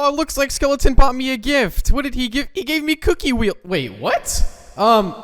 Oh, it looks like Skeleton bought me a gift. What did he give? He gave me cookie wheel. Wait, what?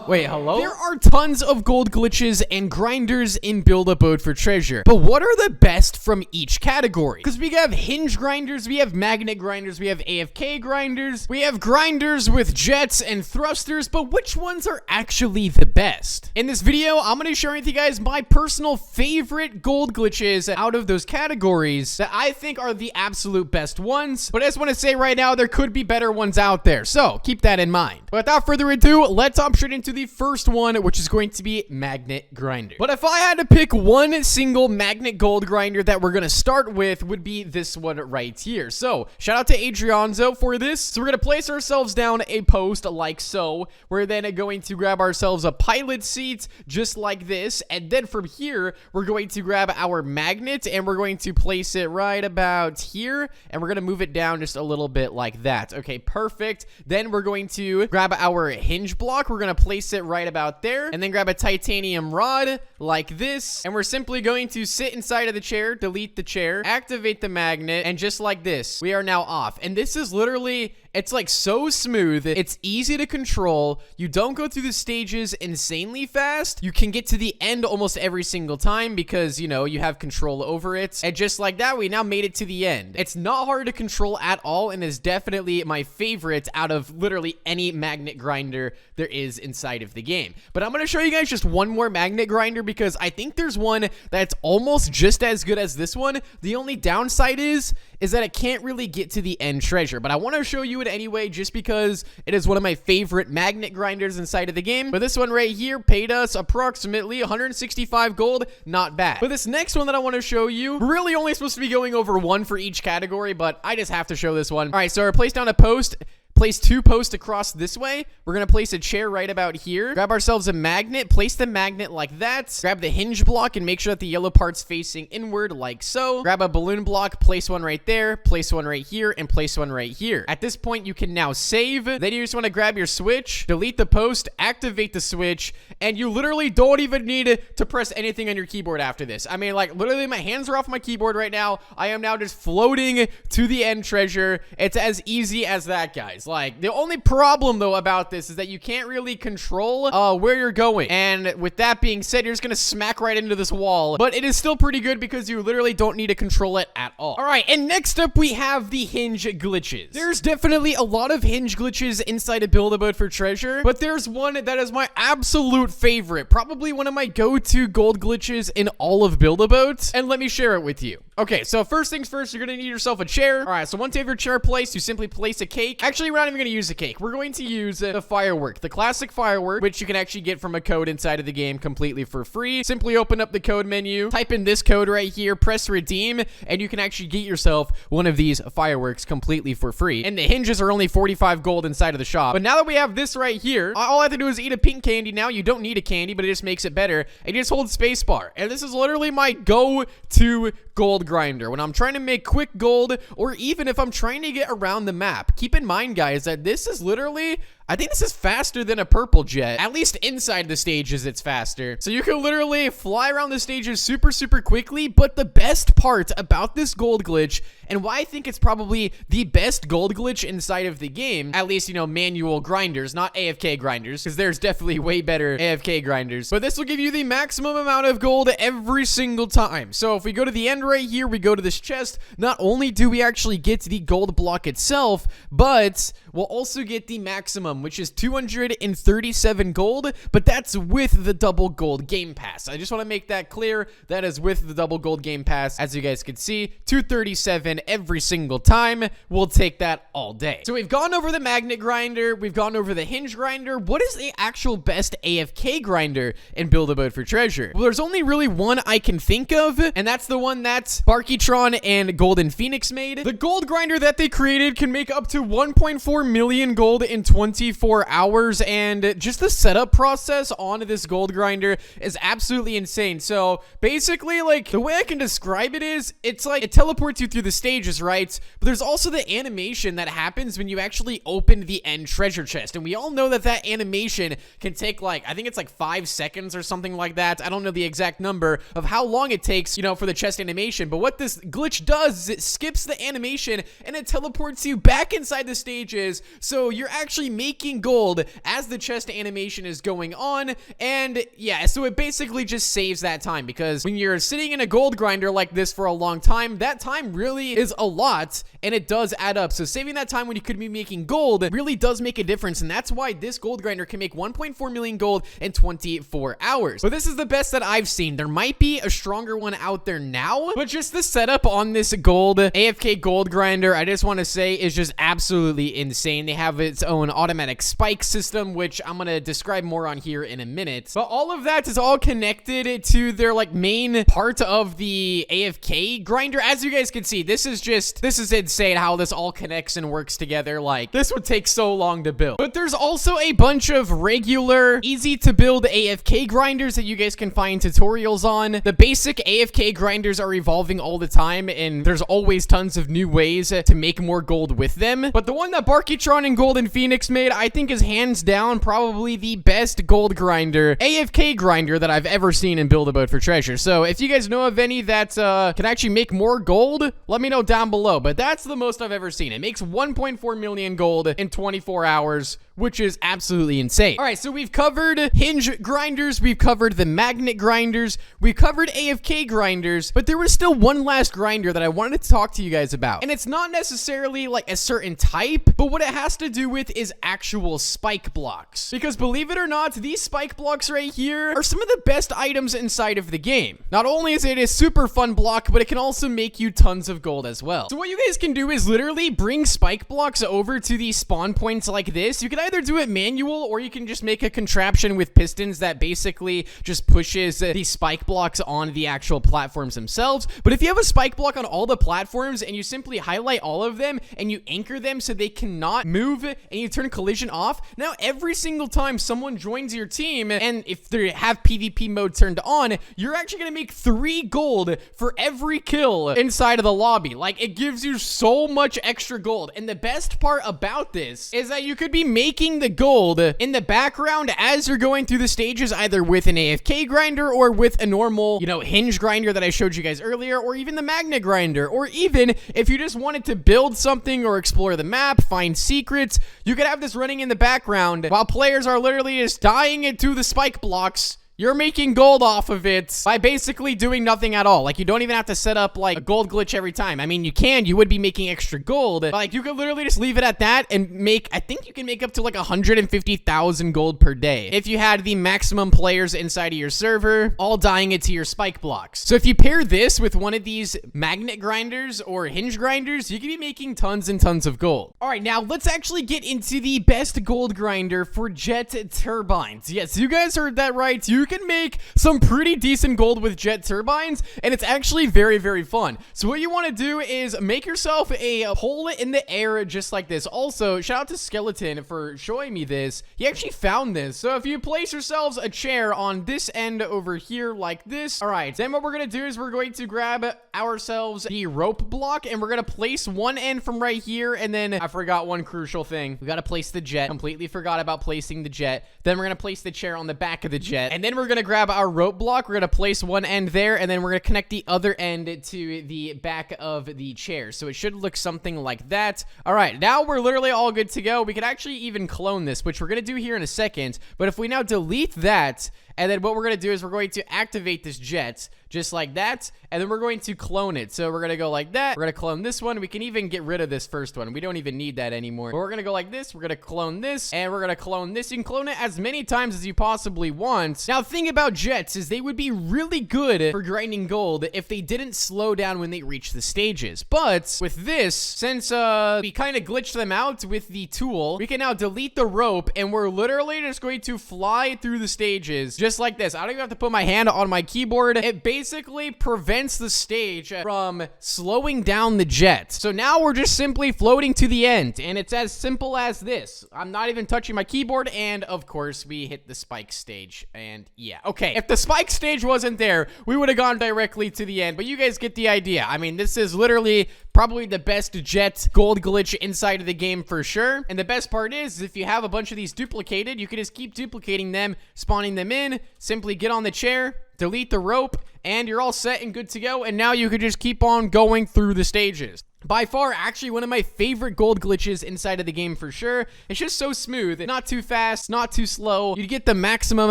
Wait, hello? There are tons of gold glitches and grinders in Build-A-Boat for Treasure, but what are the best from each category? Because we have hinge grinders, we have magnet grinders, we have AFK grinders, we have grinders with jets and thrusters, but which ones are actually the best? In this video, I'm going to share with you guys my personal favorite gold glitches out of those categories that I think are the absolute best ones, but I just want to say right now, there could be better ones out there, so keep that in mind. But without further ado, let's hop straight into the first one, which is going to be magnet grinder. But if I had to pick one single magnet gold grinder that we're going to start with, would be this one right here. So shout out to Adrianzo for this. So we're going to place ourselves down a post like so. We're then going to grab ourselves a pilot seat just like this, and then from here we're going to grab our magnet and we're going to place it right about here, and we're going to move it down just a little bit like that. Okay, perfect. Then we're going to grab our hinge block. We're going to place it right about there, and then grab a titanium rod like this, and we're simply going to sit inside of the chair, delete the chair, activate the magnet, and just like this, we are now off. And this is literally, it's like so smooth. It's easy to control. You don't go through the stages insanely fast. You can get to the end almost every single time because, you know, you have control over it. And just like that, we now made it to the end. It's not hard to control at all and is definitely my favorite out of literally any magnet grinder there is inside of the game. But I'm going to show you guys just one more magnet grinder because I think there's one that's almost just as good as this one. The only downside is that it can't really get to the end treasure, but I want to show you it anyway just because it is one of my favorite magnet grinders inside of the game. But this one right here paid us approximately 165 gold, not bad. But this next one that I want to show you, we're really only supposed to be going over one for each category, but I just have to show this one. All right, so I placed down a post. Place two posts across this way. We're going to place a chair right about here. Grab ourselves a magnet. Place the magnet like that. Grab the hinge block and make sure that the yellow part's facing inward like so. Grab a balloon block. Place one right there. Place one right here. And place one right here. At this point, you can now save. Then you just want to grab your switch. Delete the post. Activate the switch. And you literally don't even need to press anything on your keyboard after this. I mean, like, literally my hands are off my keyboard right now. I am now just floating to the end treasure. It's as easy as that, guys. Like, the only problem though about this is that you can't really control where you're going, and with that being said, you're just gonna smack right into this wall, but it is still pretty good because you literally don't need to control it at all. All right, and next up we have the hinge glitches. There's definitely a lot of hinge glitches inside of Build-A-Boat for Treasure, but there's one that is my absolute favorite, probably one of my go-to gold glitches in all of Build-A-Boat, and let me share it with you. Okay, so first things first, you're gonna need yourself a chair. All right, so once you have your chair placed, you simply place a cake. Actually, we're not even gonna use a cake. We're going to use the firework, the classic firework, which you can actually get from a code inside of the game completely for free. Simply open up the code menu, type in this code right here, press redeem, and you can actually get yourself one of these fireworks completely for free. And the hinges are only 45 gold inside of the shop. But now that we have this right here, all I have to do is eat a pink candy now. You don't need a candy, but it just makes it better. And you just hold spacebar. And this is literally my go-to gold grinder when I'm trying to make quick gold, or even if I'm trying to get around the map. Keep in mind, guys, that this is literally, I think this is faster than a purple jet. At least inside the stages, it's faster. So you can literally fly around the stages super quickly, but the best part about this gold glitch, and why I think it's probably the best gold glitch inside of the game, at least, you know, manual grinders, not AFK grinders, because there's definitely way better AFK grinders, but this will give you the maximum amount of gold every single time. So if we go to the end right here, we go to this chest, not only do we actually get the gold block itself, but we'll also get the maximum, which is 237 gold, but that's with the double gold game pass. I just want to make that clear. That is with the double gold game pass. As you guys can see, 237 every single time. We'll take that all day. So we've gone over the magnet grinder. We've gone over the hinge grinder. What is the actual best AFK grinder in Build-A-Boat for Treasure? Well, there's only really one I can think of, and that's the one that Barkytron and Golden Phoenix made. The gold grinder that they created can make up to 1.4 million gold in 24 24 hours, and just the setup process on this gold grinder is absolutely insane. So basically, like, the way I can describe it is, it's like it teleports you through the stages, right? But there's also the animation that happens when you actually open the end treasure chest, and we all know that that animation can take, like, I think it's like 5 seconds or something like that. I don't know the exact number of how long it takes, you know, for the chest animation, but what this glitch does is it skips the animation and it teleports you back inside the stages, so you're actually making gold as the chest animation is going on. And yeah, so it basically just saves that time, because when you're sitting in a gold grinder like this for a long time, that time really is a lot, and it does add up. So saving that time when you could be making gold really does make a difference, and that's why this gold grinder can make 1.4 million gold in 24 hours. But this is the best that I've seen. There might be a stronger one out there now, but just the setup on this gold AFK gold grinder, I just want to say, is just absolutely insane. They have its own automatic spike system, which I'm going to describe more on here in a minute. But all of that is all connected to their, like, main part of the AFK grinder. As you guys can see, this is insane how this all connects and works together. Like, this would take so long to build. But there's also a bunch of regular, easy to build AFK grinders that you guys can find tutorials on. The basic AFK grinders are evolving all the time, and there's always tons of new ways to make more gold with them. But the one that Barkytron and Golden Phoenix made, I think, is hands down probably the best gold grinder, AFK grinder, that I've ever seen in Build-A-Boat for Treasure. So if you guys know of any that can actually make more gold, let me know down below. But that's the most I've ever seen. It makes 1.4 million gold in 24 hours, which is absolutely insane. All right, so we've covered hinge grinders, we've covered the magnet grinders, we've covered AFK grinders, but there was still one last grinder that I wanted to talk to you guys about. And it's not necessarily like a certain type, but what it has to do with is actual spike blocks. Because believe it or not, these spike blocks right here are some of the best items inside of the game. Not only is it a super fun block, but it can also make you tons of gold as well. So what you guys can do is literally bring spike blocks over to these spawn points like this. You can either do it manual, or you can just make a contraption with pistons that basically just pushes these spike blocks on the actual platforms themselves. But if you have a spike block on all the platforms and you simply highlight all of them and you anchor them so they cannot move and you turn collision off, now every single time someone joins your team, and if they have PvP mode turned on, you're actually gonna make 3 gold for every kill inside of the lobby. Like, it gives you so much extra gold. And the best part about this is that you could be making the gold in the background as you're going through the stages, either with an AFK grinder or with a normal, you know, hinge grinder that I showed you guys earlier, or even the magnet grinder, or even if you just wanted to build something or explore the map, find secrets, you could have this running in the background while players are literally just dying into the spike blocks. You're making gold off of it by basically doing nothing at all. Like, you don't even have to set up, like, a gold glitch every time. I mean, you would be making extra gold, but, like, you could literally just leave it at that and make, I think you can make up to, like, 150,000 gold per day if you had the maximum players inside of your server all dying into your spike blocks. So if you pair this with one of these magnet grinders or hinge grinders, you could be making tons and tons of gold. All right, now let's actually get into the best gold grinder for jet turbines. Yes, you guys heard that right. You can make some pretty decent gold with jet turbines, and it's actually very, very fun. So what you want to do is make yourself a pole in the air just like this. Also, shout out to Skeleton for showing me this. He actually found this. So if you place yourselves a chair on this end over here like this. All right, then what we're going to do is we're going to grab ourselves the rope block, and we're going to place one end from right here, and then I forgot one crucial thing. We got to place the jet. Completely forgot about placing the jet. Then we're going to place the chair on the back of the jet, and then we're going to grab our rope block. We're going to place one end there, and then we're going to connect the other end to the back of the chair. So it should look something like that. All right, now we're literally all good to go. We could actually even clone this, which we're going to do here in a second. But if we now delete that, and then what we're going to do is we're going to activate this jet just like that, and then we're going to clone it. So we're going to go like that. We're going to clone this one. We can even get rid of this first one. We don't even need that anymore. But we're going to go like this. We're going to clone this, and we're going to clone this. You can clone it as many times as you possibly want. Now, the thing about jets is they would be really good for grinding gold if they didn't slow down when they reach the stages. But with this, since we kind of glitched them out with the tool, we can now delete the rope, and we're literally just going to fly through the stages just like this. I don't even have to put my hand on my keyboard. It basically prevents the stage from slowing down the jet. So now we're just simply floating to the end, and it's as simple as this. I'm not even touching my keyboard, and of course, we hit the spike stage, and yeah. Okay, if the spike stage wasn't there, we would have gone directly to the end, but you guys get the idea. I mean, this is literally probably the best jet gold glitch inside of the game for sure. And the best part is, if you have a bunch of these duplicated, you can just keep duplicating them, spawning them in, simply get on the chair, delete the rope, and you're all set and good to go. And now you can just keep on going through the stages. By far, actually, one of my favorite gold glitches inside of the game for sure. It's just so smooth, not too fast, not too slow. You get the maximum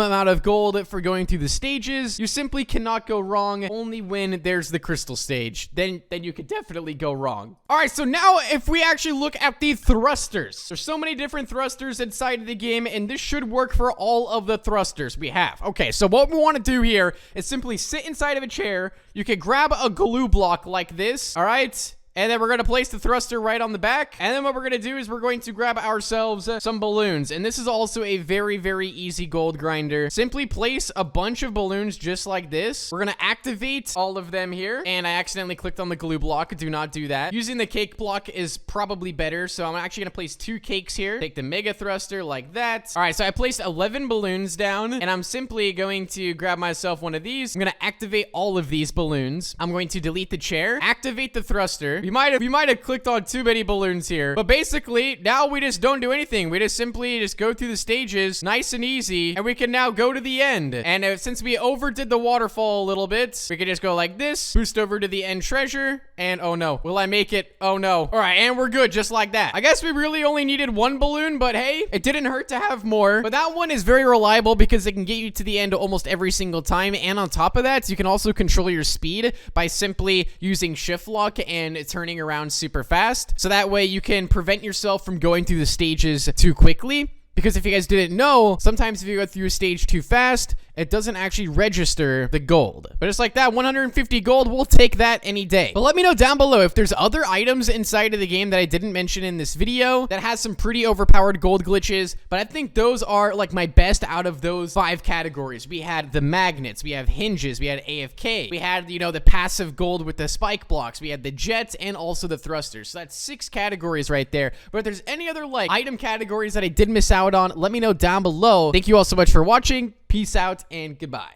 amount of gold for going through the stages. You simply cannot go wrong, only when there's the crystal stage. Then you could definitely go wrong. All right, so now if we actually look at the thrusters, there's so many different thrusters inside of the game, and this should work for all of the thrusters we have. Okay, so what we want to do here is simply sit inside of a chair. You can grab a glue block like this, all right? And then we're going to place the thruster right on the back. And then what we're going to do is we're going to grab ourselves some balloons. And this is also a very, very easy gold grinder. Simply place a bunch of balloons just like this. We're going to activate all of them here. And I accidentally clicked on the glue block. Do not do that. Using the cake block is probably better. So I'm actually going to place 2 cakes here. Take the mega thruster like that. All right, so I placed 11 balloons down. And I'm simply going to grab myself one of these. I'm going to activate all of these balloons. I'm going to delete the chair. Activate the thruster. You might have clicked on too many balloons here. But basically, now we just don't do anything. We just simply just go through the stages nice and easy. And we can now go to the end. And since we overdid the waterfall a little bit, we can just go like this. Boost over to the end treasure. And oh no. Will I make it? Oh no. All right, and we're good just like that. I guess we really only needed 1 balloon, but hey, it didn't hurt to have more. But that one is very reliable because it can get you to the end almost every single time. And on top of that, you can also control your speed by simply using shift lock and turning around super fast, so that way you can prevent yourself from going through the stages too quickly. Because if you guys didn't know, sometimes if you go through a stage too fast, it doesn't actually register the gold. But just like that, 150 gold, we'll take that any day. But let me know down below if there's other items inside of the game that I didn't mention in this video that has some pretty overpowered gold glitches. But I think those are like my best out of those 5 categories. We had the magnets, we have hinges, we had AFK, we had, you know, the passive gold with the spike blocks, we had the jets, and also the thrusters. So that's 6 categories right there. But if there's any other like item categories that I did miss out on, let me know down below. Thank you all so much for watching. Peace out and goodbye.